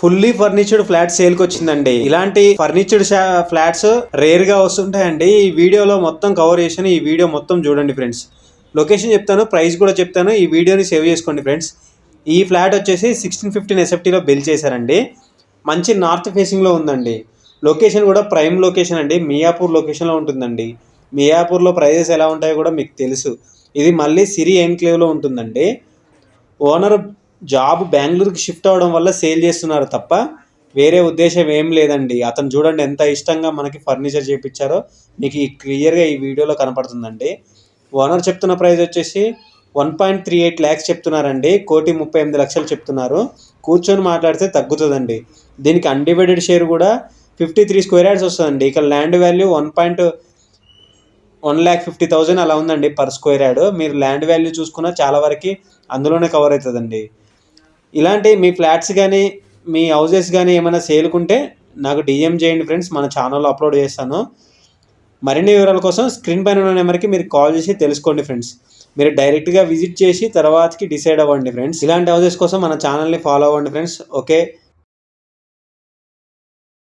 Fully ఫర్నిచర్డ్ flat సేల్కి వచ్చిందండి. ఇలాంటి ఫర్నిచర్డ్ ఫ్లాట్స్ రేర్ గా వస్తుంటాయండి. ఈ వీడియోలో మొత్తం కవర్ చేశాను. ఈ వీడియో మొత్తం చూడండి ఫ్రెండ్స్. లొకేషన్ చెప్తాను, ప్రైస్ కూడా చెప్తాను. ఈ వీడియోని సేవ్ చేసుకోండి ఫ్రెండ్స్. ఈ ఫ్లాట్ వచ్చేసి 1615 SFTలో బిల్ చేశారండి. మంచి నార్త్ ఫేసింగ్లో ఉందండి. లొకేషన్ కూడా ప్రైమ్ లొకేషన్ అండి. మియాపూర్ లొకేషన్లో ఉంటుందండి. మియాపూర్లో ప్రైజెస్ ఎలా ఉంటాయో కూడా మీకు తెలుసు. ఇది మళ్ళీ సిరి ఎన్క్లేవ్లో ఉంటుందండి. ఓనర్ జాబ్ బెంగళూరుకి షిఫ్ట్ అవ్వడం వల్ల సేల్ చేస్తున్నారు తప్ప వేరే ఉద్దేశం ఏం లేదండి. అతను చూడండి ఎంత ఇష్టంగా మనకి ఫర్నిచర్ చేయించారో మీకు క్లియర్గా ఈ వీడియోలో కనపడుతుందండి. ఓనర్ చెప్తున్న ప్రైస్ వచ్చేసి 1.38 lakhs చెప్తున్నారండి. 1,38,00,000 చెప్తున్నారు. కూర్చొని మాట్లాడితే తగ్గుతుందండి. దీనికి అన్డివైడెడ్ షేర్ కూడా 53 square yards వస్తుందండి. ఇక్కడ ల్యాండ్ వాల్యూ 1,50,000 అలా ఉందండి పర్ స్క్వేర్ యార్డ్. మీరు ల్యాండ్ వాల్యూ చూసుకున్నా చాలా వరకు అందులోనే కవర్ అవుతుందండి. ఇలాంటి మీ ఫ్లాట్స్ కానీ మీ హౌజెస్ కానీ ఏమైనా సేల్కుంటే నాకు డిఎం చేయండి ఫ్రెండ్స్. మన ఛానల్లో అప్లోడ్ చేస్తాను. మరిన్ని వివరాల కోసం స్క్రీన్ పైన ఉన్న నెంబర్కి మీరు కాల్ చేసి తెలుసుకోండి ఫ్రెండ్స్. మీరు డైరెక్ట్గా విజిట్ చేసి తర్వాతకి డిసైడ్ అవ్వండి ఫ్రెండ్స్. ఇలాంటి హౌజెస్ కోసం మన ఛానల్ని ఫాలో అవ్వండి ఫ్రెండ్స్. ఓకే.